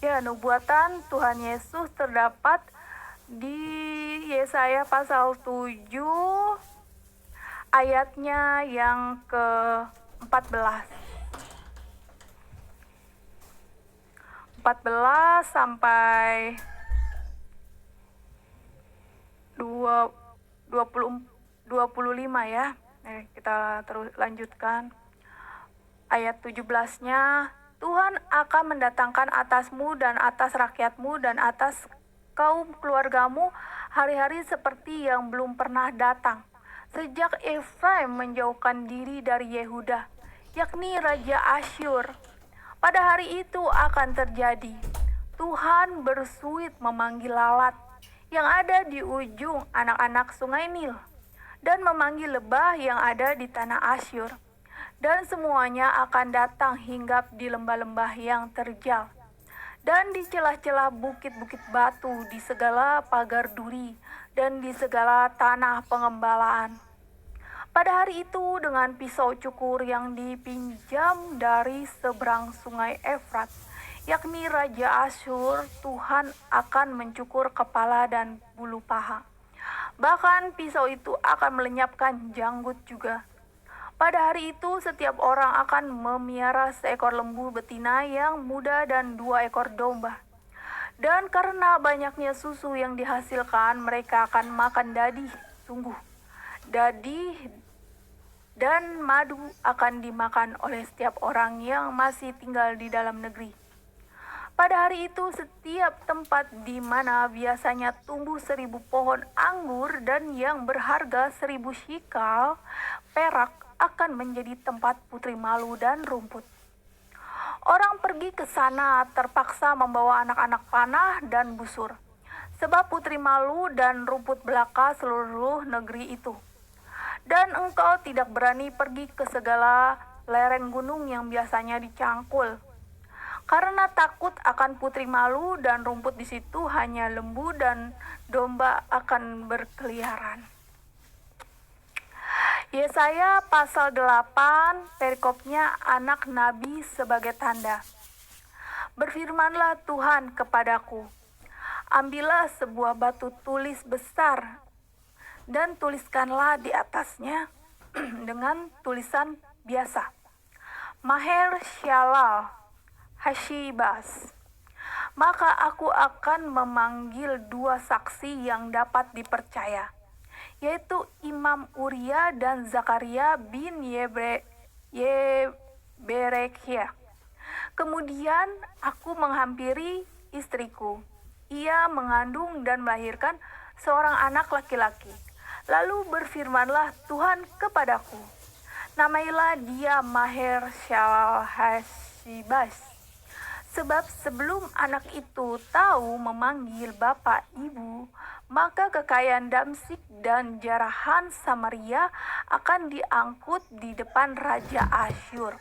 Ya, nubuatan Tuhan Yesus terdapat di Yesaya pasal 7 ayatnya yang ke-14. 14 sampai 25 ya. Kita terus lanjutkan. Ayat 17-nya, Tuhan akan mendatangkan atasmu dan atas rakyatmu dan atas kaum keluargamu hari-hari seperti yang belum pernah datang. Sejak Efraim menjauhkan diri dari Yehuda, yakni Raja Asyur. Pada hari itu akan terjadi, Tuhan bersuit memanggil lalat yang ada di ujung anak-anak sungai Nil, dan memanggil lebah yang ada di tanah Asyur. Dan semuanya akan datang hinggap di lembah-lembah yang terjal, dan di celah-celah bukit-bukit batu, di segala pagar duri, dan di segala tanah pengembalaan. Pada hari itu dengan pisau cukur yang dipinjam dari seberang sungai Efrat, yakni Raja Asyur, Tuhan akan mencukur kepala dan bulu paha. Bahkan pisau itu akan melenyapkan janggut juga. Pada hari itu setiap orang akan memiara seekor lembu betina yang muda dan 2 ekor domba. Dan karena banyaknya susu yang dihasilkan, mereka akan makan dadi. Sungguh, dadi dan madu akan dimakan oleh setiap orang yang masih tinggal di dalam negeri. Pada hari itu setiap tempat di mana biasanya tumbuh 1000 pohon anggur dan yang berharga 1000 shikal perak akan menjadi tempat putri malu dan rumput. Orang pergi ke sana terpaksa membawa anak-anak panah dan busur, sebab putri malu dan rumput belaka seluruh negeri itu. Dan engkau tidak berani pergi ke segala lereng gunung yang biasanya dicangkul, karena takut akan putri malu dan rumput di situ hanya lembu dan domba akan berkeliaran. Yesaya pasal 8, perikopnya anak nabi sebagai tanda. Berfirmanlah Tuhan kepadaku, ambillah sebuah batu tulis besar dan tuliskanlah di atasnya dengan tulisan biasa, Maher Shalal Hashibaz. Maka aku akan memanggil 2 saksi yang dapat dipercaya, yaitu Imam Uria dan Zakaria bin Yeberekhia. Kemudian aku menghampiri istriku. Ia mengandung dan melahirkan seorang anak laki-laki. Lalu berfirmanlah Tuhan kepadaku, namailah dia Maher Shalal Hashibaz. Sebab sebelum anak itu tahu memanggil bapak ibu, maka kekayaan Damsyik dan jarahan Samaria akan diangkut di depan Raja Asyur.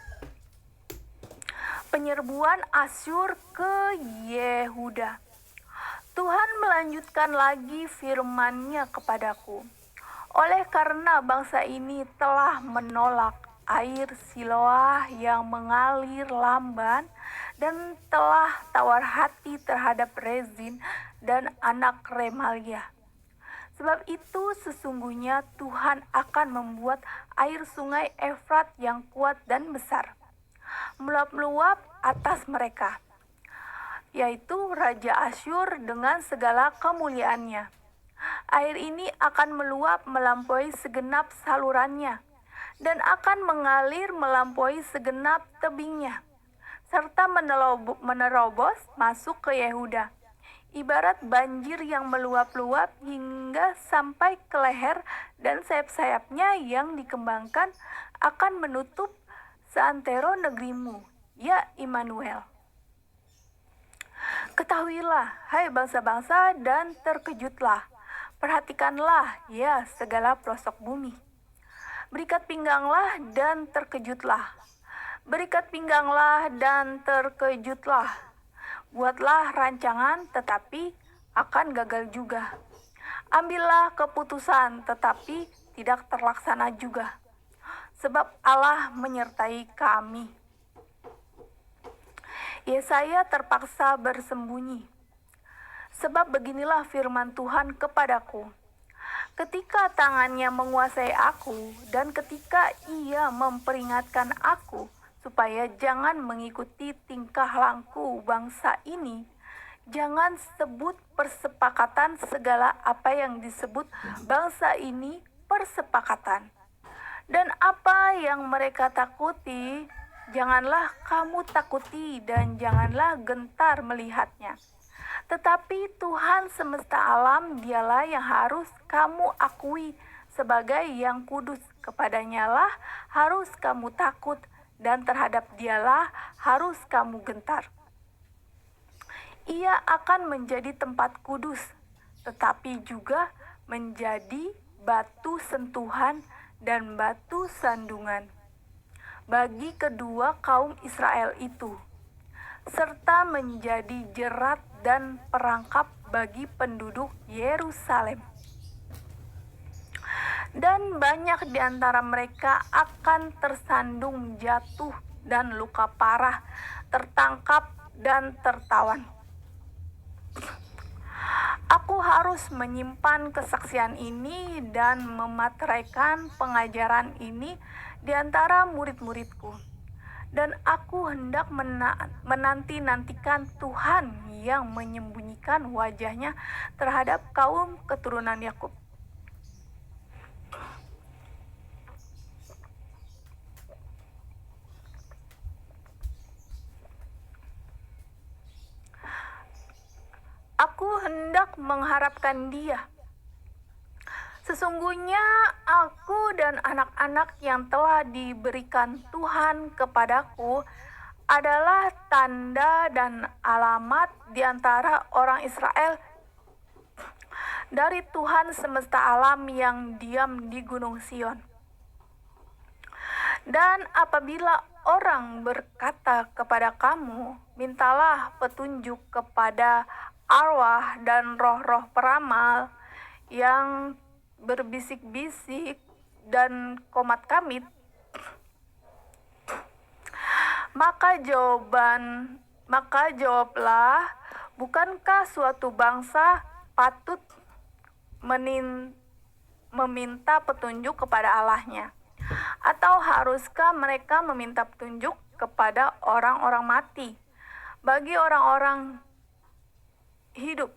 Penyerbuan Asyur ke Yehuda. Tuhan melanjutkan lagi firman-Nya kepadaku. Oleh karena bangsa ini telah menolak air Siloah yang mengalir lamban, dan telah tawar hati terhadap Rezin dan anak Remalia. Sebab itu sesungguhnya Tuhan akan membuat air sungai Efrat yang kuat dan besar meluap-luap atas mereka, yaitu Raja Asyur dengan segala kemuliaannya. Air ini akan meluap melampaui segenap salurannya, dan akan mengalir melampaui segenap tebingnya, serta menerobos masuk ke Yehuda, ibarat banjir yang meluap-luap hingga sampai ke leher, dan sayap-sayapnya yang dikembangkan akan menutup seantero negerimu, ya Immanuel. Ketahuilah, hai bangsa-bangsa, dan terkejutlah. Perhatikanlah, ya segala pelosok bumi. Berikat pingganglah dan terkejutlah. Berikat pingganglah dan terkejutlah. Buatlah rancangan tetapi akan gagal juga. Ambillah keputusan tetapi tidak terlaksana juga. Sebab Allah menyertai kami. Yesaya terpaksa bersembunyi. Sebab beginilah firman Tuhan kepadaku. Ketika tangannya menguasai aku dan ketika ia memperingatkan aku supaya jangan mengikuti tingkah laku bangsa ini, jangan sebut persepakatan segala apa yang disebut bangsa ini persepakatan. Dan apa yang mereka takuti, janganlah kamu takuti dan janganlah gentar melihatnya. Tetapi Tuhan semesta alam, dialah yang harus kamu akui sebagai yang kudus. Kepadanya lah harus kamu takut dan terhadap dialah harus kamu gentar. Ia akan menjadi tempat kudus, tetapi juga menjadi batu sentuhan dan batu sandungan bagi kedua kaum Israel itu, serta menjadi jerat dan perangkap bagi penduduk Yerusalem. Dan banyak di antara mereka akan tersandung jatuh dan luka parah, tertangkap dan tertawan. Aku harus menyimpan kesaksian ini dan memateraikan pengajaran ini di antara murid-muridku. Dan aku hendak menanti-nantikan Tuhan yang menyembunyikan wajahnya terhadap kaum keturunan Yakub. Aku hendak mengharapkan Dia. Sesungguhnya aku dan anak-anak yang telah diberikan Tuhan kepadaku adalah tanda dan alamat di antara orang Israel dari Tuhan semesta alam yang diam di Gunung Sion. Dan apabila orang berkata kepada kamu, mintalah petunjuk kepada arwah dan roh-roh peramal yang berbisik-bisik dan komat kamit, maka jawablah, bukankah suatu bangsa patut meminta petunjuk kepada Allahnya? Atau haruskah mereka meminta petunjuk kepada orang-orang mati? Bagi orang-orang hidup,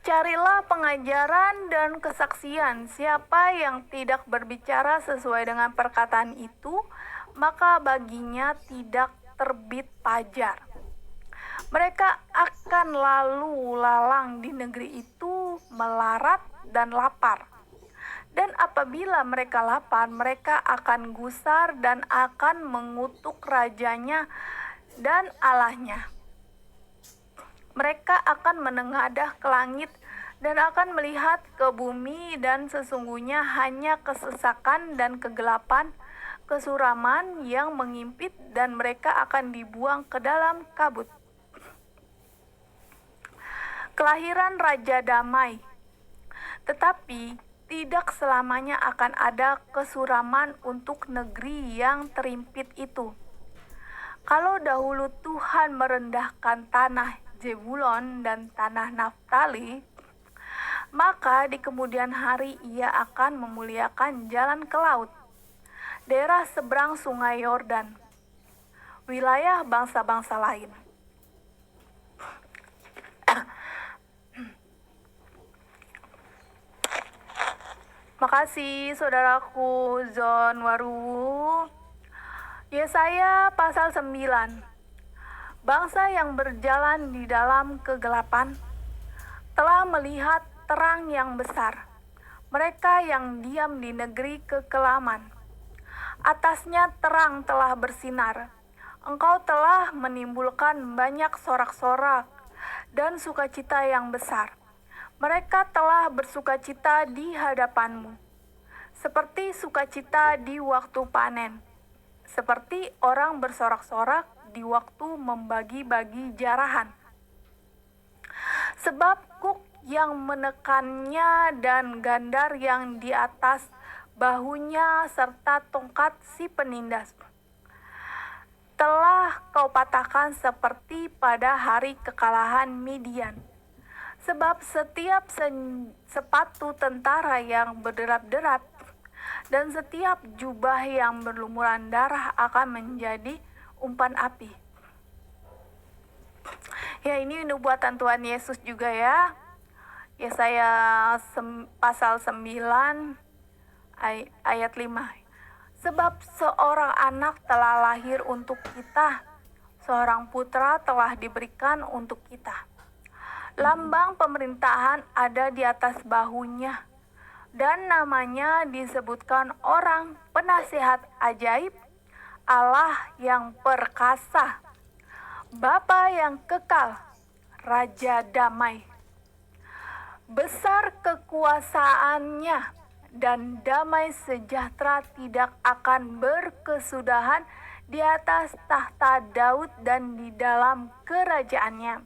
carilah pengajaran dan kesaksian. Siapa yang tidak berbicara sesuai dengan perkataan itu, maka baginya tidak terbit fajar. Mereka akan lalu lalang di negeri itu melarat dan lapar. Dan apabila mereka lapar, mereka akan gusar dan akan mengutuk rajanya dan Allahnya. Mereka akan menengadah ke langit dan akan melihat ke bumi, dan sesungguhnya hanya kesesakan dan kegelapan, kesuraman yang mengimpit, dan mereka akan dibuang ke dalam kabut. Kelahiran Raja Damai. Tetapi tidak selamanya akan ada kesuraman untuk negeri yang terimpit itu. Kalau dahulu Tuhan merendahkan tanah Zebulon dan tanah Naftali, maka di kemudian hari Ia akan memuliakan jalan ke laut, daerah seberang sungai Yordan, wilayah bangsa-bangsa lain. Makasih saudaraku Zon Waru. Yesaya pasal 9. Bangsa yang berjalan di dalam kegelapan telah melihat terang yang besar. Mereka yang diam di negeri kekelaman, atasnya terang telah bersinar. Engkau telah menimbulkan banyak sorak-sorak dan sukacita yang besar. Mereka telah bersukacita di hadapanmu, seperti sukacita di waktu panen, seperti orang bersorak-sorak di waktu membagi-bagi jarahan. Sebab kuk yang menekannya dan gandar yang di atas bahunya serta tongkat si penindas telah kau patahkan seperti pada hari kekalahan Midian. Sebab setiap sepatu tentara yang berderap-derap dan setiap jubah yang berlumuran darah akan menjadi umpan api. Ya, ini nubuatan Tuhan Yesus juga ya. Yesaya pasal 9 ayat 5. Sebab seorang anak telah lahir untuk kita, seorang putra telah diberikan untuk kita. Lambang pemerintahan ada di atas bahunya, dan namanya disebutkan Orang Penasihat Ajaib, Allah yang perkasa, Bapa yang kekal, Raja Damai. Besar kekuasaannya dan damai sejahtera tidak akan berkesudahan di atas tahta Daud dan di dalam kerajaannya.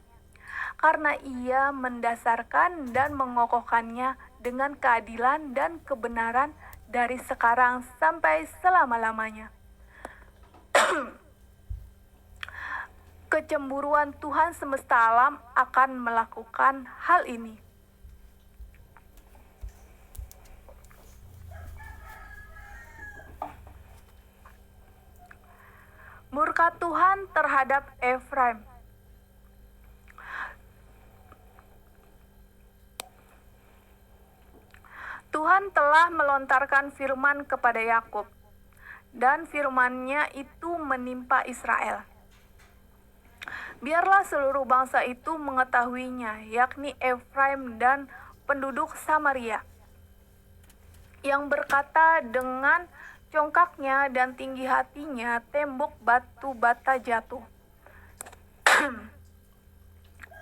Karena ia mendasarkan dan mengokohkannya dengan keadilan dan kebenaran dari sekarang sampai selama-lamanya. Kecemburuan Tuhan semesta alam akan melakukan hal ini. Murka Tuhan terhadap Efraim. Tuhan telah melontarkan firman kepada Yakub, dan firman-Nya itu menimpa Israel. Biarlah seluruh bangsa itu mengetahuinya, yakni Efraim dan penduduk Samaria, yang berkata dengan congkaknya dan tinggi hatinya tembok batu bata jatuh.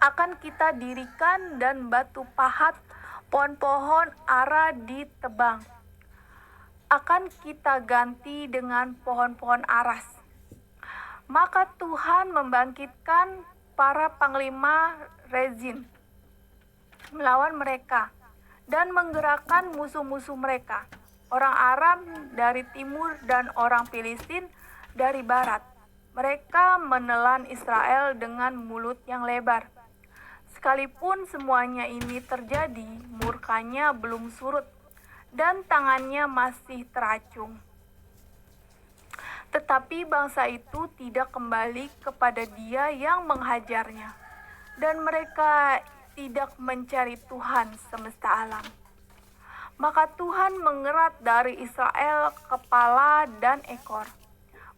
Akan kita dirikan dan batu pahat pohon-pohon ara ditebang. Akan kita ganti dengan pohon-pohon aras. Maka Tuhan membangkitkan para panglima Rezin melawan mereka dan menggerakkan musuh-musuh mereka, orang Aram dari timur dan orang Filistin dari barat. Mereka menelan Israel dengan mulut yang lebar. Sekalipun semuanya ini terjadi, murkanya belum surut dan tangannya masih teracung. Tetapi bangsa itu tidak kembali kepada Dia yang menghajarnya, dan mereka tidak mencari Tuhan semesta alam. Maka Tuhan mengerat dari Israel kepala dan ekor,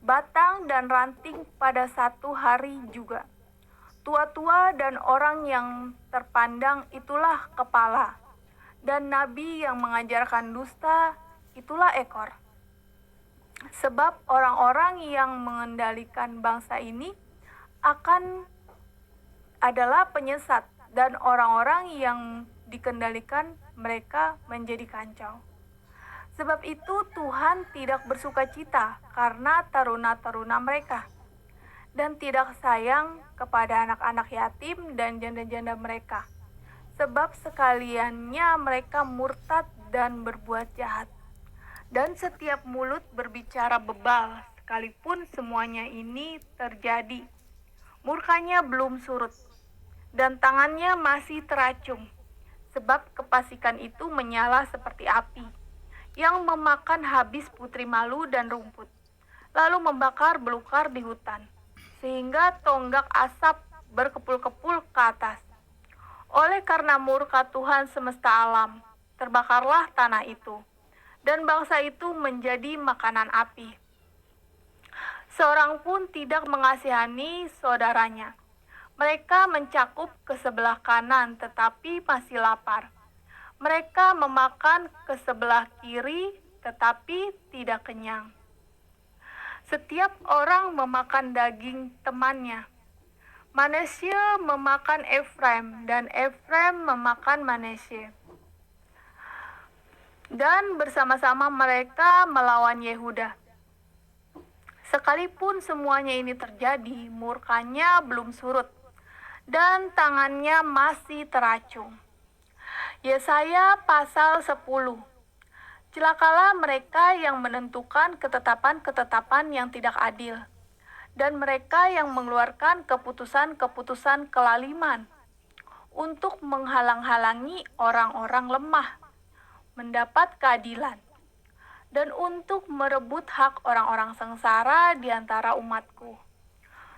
batang dan ranting pada satu hari juga. Tua-tua dan orang yang terpandang itulah kepala, dan nabi yang mengajarkan dusta itulah ekor. Sebab orang-orang yang mengendalikan bangsa ini adalah penyesat, dan orang-orang yang dikendalikan mereka menjadi kacau. Sebab itu Tuhan tidak bersuka cita karena taruna-taruna mereka, dan tidak sayang kepada anak-anak yatim dan janda-janda mereka. Sebab sekaliannya mereka murtad dan berbuat jahat, dan setiap mulut berbicara bebal. Sekalipun semuanya ini terjadi, murkanya belum surut, dan tangannya masih teracung. Sebab kefasikan itu menyala seperti api, yang memakan habis putri malu dan rumput, lalu membakar belukar di hutan, sehingga tonggak asap berkepul-kepul ke atas. Oleh karena murka Tuhan semesta alam, terbakarlah tanah itu, dan bangsa itu menjadi makanan api. Seorang pun tidak mengasihani saudaranya. Mereka mencakup ke sebelah kanan tetapi masih lapar. Mereka memakan ke sebelah kiri tetapi tidak kenyang. Setiap orang memakan daging temannya. Manasye memakan Efraim dan Efraim memakan Manasye. Dan bersama-sama mereka melawan Yehuda. Sekalipun semuanya ini terjadi, murkanya belum surut, dan tangannya masih teracung. Yesaya pasal 10. Celakalah mereka yang menentukan ketetapan-ketetapan yang tidak adil, dan mereka yang mengeluarkan keputusan-keputusan kelaliman untuk menghalang-halangi orang-orang lemah mendapat keadilan, dan untuk merebut hak orang-orang sengsara di antara umatku,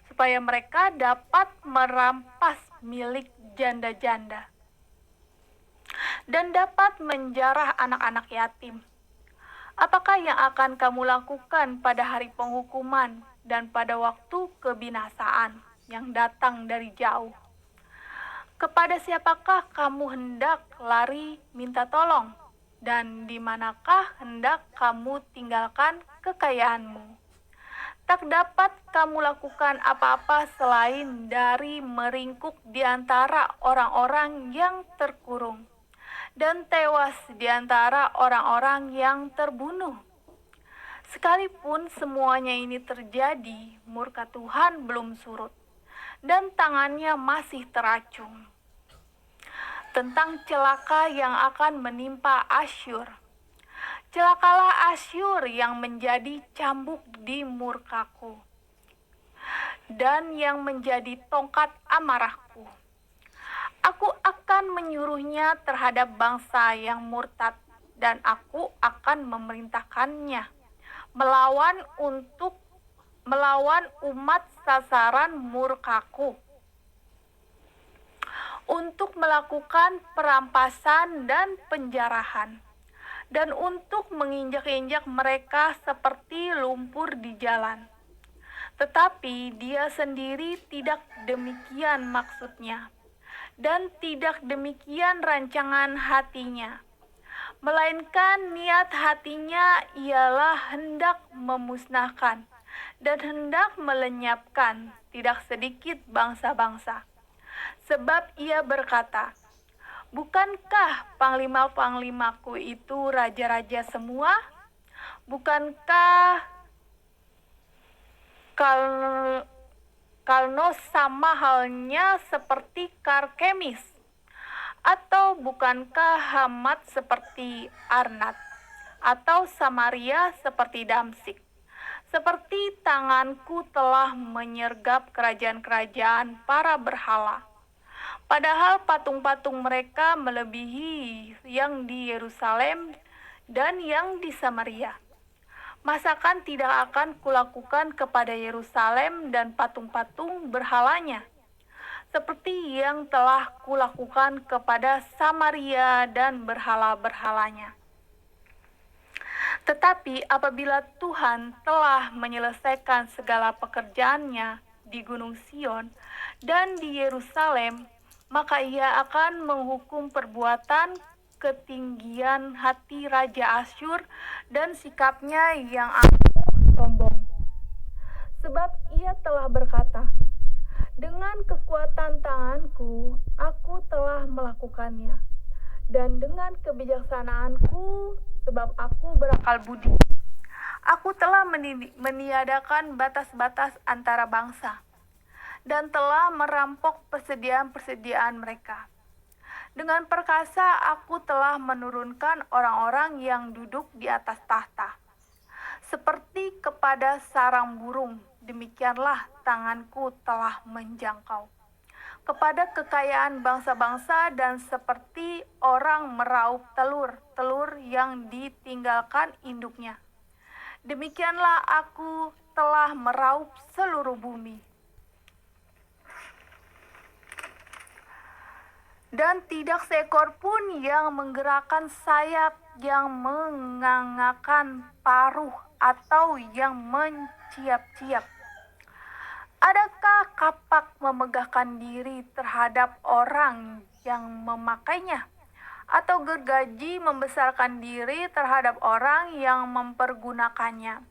supaya mereka dapat merampas milik janda-janda dan dapat menjarah anak-anak yatim. Apakah yang akan kamu lakukan pada hari penghukuman dan pada waktu kebinasaan yang datang dari jauh? Kepada siapakah kamu hendak lari minta tolong? Dan di manakah hendak kamu tinggalkan kekayaanmu? Tak dapat kamu lakukan apa-apa selain dari meringkuk di antara orang-orang yang terkurung dan tewas di antara orang-orang yang terbunuh. Sekalipun semuanya ini terjadi, murka Tuhan belum surut dan tangannya masih teracung. Tentang celaka yang akan menimpa Asyur. Celakalah Asyur yang menjadi cambuk di murkaku dan yang menjadi tongkat amarahku. Aku akan menyuruhnya terhadap bangsa yang murtad, dan aku akan memerintahkannya melawan umat sasaran murkaku, untuk melakukan perampasan dan penjarahan, dan untuk menginjak-injak mereka seperti lumpur di jalan. Tetapi dia sendiri tidak demikian maksudnya, dan tidak demikian rancangan hatinya, melainkan niat hatinya ialah hendak memusnahkan dan hendak melenyapkan tidak sedikit bangsa-bangsa. Sebab ia berkata, bukankah panglima-panglimaku itu raja-raja semua? Bukankah Kalnos sama halnya seperti Karkemis? Atau bukankah Hamat seperti Arnat? Atau Samaria seperti Damsik? Seperti tanganku telah menyergap kerajaan-kerajaan para berhala. Padahal patung-patung mereka melebihi yang di Yerusalem dan yang di Samaria. Masakan tidak akan kulakukan kepada Yerusalem dan patung-patung berhalanya, seperti yang telah kulakukan kepada Samaria dan berhala-berhalanya. Tetapi apabila Tuhan telah menyelesaikan segala pekerjaannya di Gunung Sion dan di Yerusalem, maka ia akan menghukum perbuatan ketinggian hati Raja Asyur dan sikapnya yang sombong. Sebab ia telah berkata, dengan kekuatan tanganku aku telah melakukannya, dan dengan kebijaksanaanku, sebab aku berakal budi, aku telah meniadakan batas-batas antara bangsa, dan telah merampok persediaan-persediaan mereka. Dengan perkasa aku telah menurunkan orang-orang yang duduk di atas tahta. Seperti kepada sarang burung, demikianlah tanganku telah menjangkau kepada kekayaan bangsa-bangsa, dan seperti orang meraup telur yang ditinggalkan induknya. Demikianlah aku telah meraup seluruh bumi. Dan tidak seekor pun yang menggerakkan sayap, yang mengangakkan paruh, atau yang menciap-ciap. Adakah kapak memegahkan diri terhadap orang yang memakainya? Atau gergaji membesarkan diri terhadap orang yang mempergunakannya?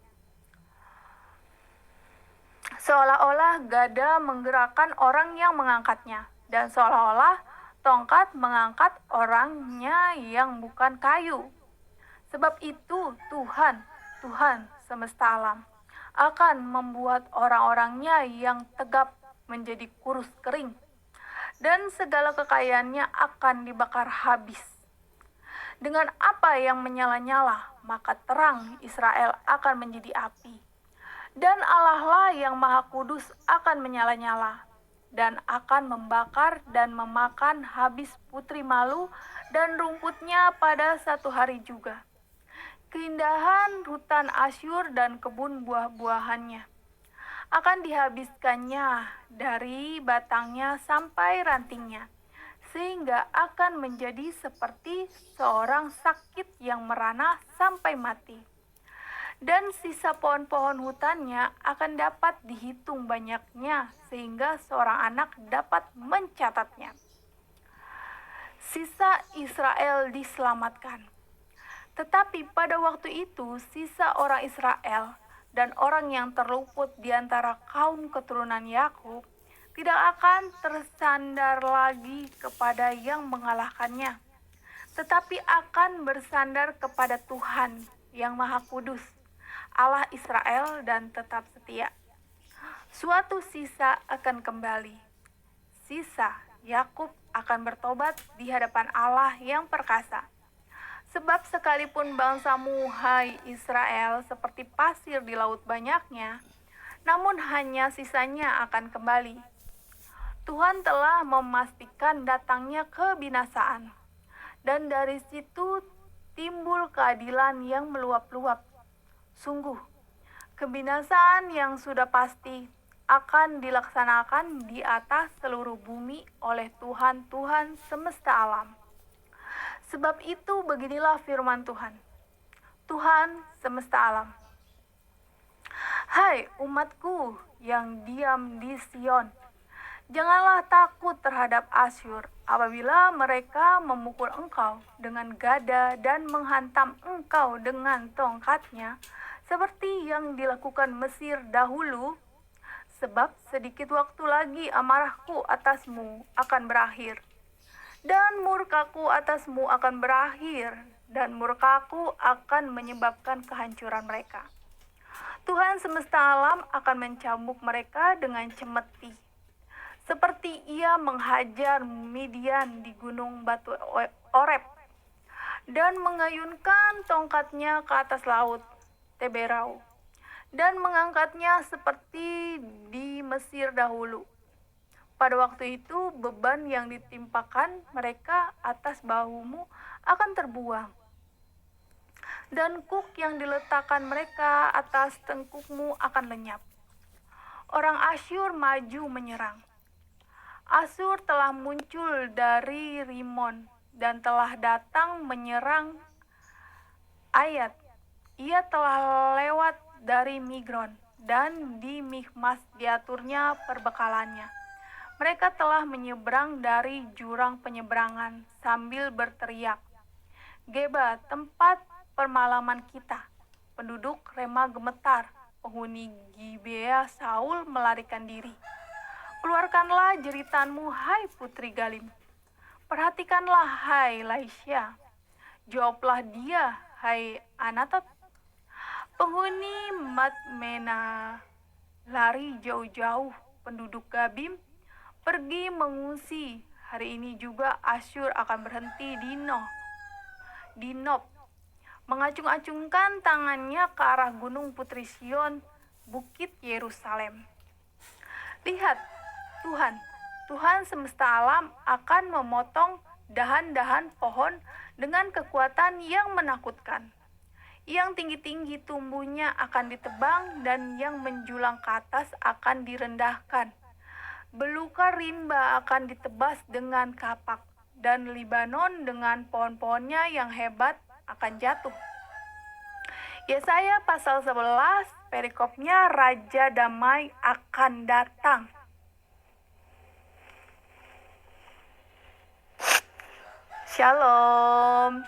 Seolah-olah gada menggerakkan orang yang mengangkatnya, dan seolah-olah tongkat mengangkat orangnya yang bukan kayu. Sebab itu Tuhan semesta alam akan membuat orang-orangnya yang tegap menjadi kurus kering, dan segala kekayaannya akan dibakar habis. Dengan apa yang menyala-nyala, maka terang Israel akan menjadi api, Dan Allah lah yang Maha Kudus akan menyala-nyala, dan akan membakar dan memakan habis putri malu dan rumputnya pada satu hari juga. Keindahan hutan Asyur dan kebun buah-buahannya akan dihabiskannya dari batangnya sampai rantingnya, sehingga akan menjadi seperti seorang sakit yang merana sampai mati. Dan sisa pohon-pohon hutannya akan dapat dihitung banyaknya, sehingga seorang anak dapat mencatatnya. Sisa Israel diselamatkan. Tetapi pada waktu itu, sisa orang Israel dan orang yang terluput di antara kaum keturunan Yakub tidak akan tersandar lagi kepada yang mengalahkannya, tetapi akan bersandar kepada Tuhan yang Maha Kudus, Allah Israel, dan tetap setia. Suatu sisa akan kembali. Sisa Yakub akan bertobat di hadapan Allah yang perkasa. Sebab sekalipun bangsamu, hai Israel, seperti pasir di laut banyaknya, namun hanya sisanya akan kembali. Tuhan telah memastikan datangnya kebinasaan, dan dari situ timbul keadilan yang meluap-luap. Sungguh, kebinasaan yang sudah pasti akan dilaksanakan di atas seluruh bumi oleh Tuhan semesta alam. Sebab itu beginilah firman Tuhan, Tuhan semesta alam. Hai umatku yang diam di Sion, janganlah takut terhadap Asyur apabila mereka memukul engkau dengan gada dan menghantam engkau dengan tongkatnya, seperti yang dilakukan Mesir dahulu. Sebab sedikit waktu lagi amarahku atasmu akan berakhir, dan murkaku atasmu akan berakhir, dan murkaku akan menyebabkan kehancuran mereka. Tuhan semesta alam akan mencambuk mereka dengan cemeti, seperti ia menghajar Midian di gunung batu Oreb, dan mengayunkan tongkatnya ke atas laut Teberau, dan mengangkatnya seperti di Mesir dahulu. Pada waktu itu beban yang ditimpakan mereka atas bahumu akan terbuang, dan kuk yang diletakkan mereka atas tengkukmu akan lenyap. Orang Asyur maju menyerang. Asyur telah muncul dari Rimon dan telah datang menyerang Ayat. Ia telah lewat dari Migron, dan di Mikmas diaturnya perbekalannya. Mereka telah menyeberang dari jurang penyeberangan sambil berteriak, Geba, tempat permalaman kita. Penduduk Rema gemetar, penghuni Gibea Saul melarikan diri. Keluarkanlah jeritanmu, hai putri Galim. Perhatikanlah, hai Laisya. Jawablah dia, hai Anatot. Penghuni Madmena lari jauh-jauh, penduduk Gabim pergi mengungsi. Hari ini juga Asyur akan berhenti di Nob, mengacung-acungkan tangannya ke arah gunung putri Sion, bukit Yerusalem. Lihat, Tuhan semesta alam akan memotong dahan-dahan pohon dengan kekuatan yang menakutkan. Yang tinggi-tinggi tumbuhnya akan ditebang, dan yang menjulang ke atas akan direndahkan. Belukar rimba akan ditebas dengan kapak, dan Libanon dengan pohon-pohonnya yang hebat akan jatuh. Yesaya pasal 11, perikopnya Raja Damai akan datang. Shalom.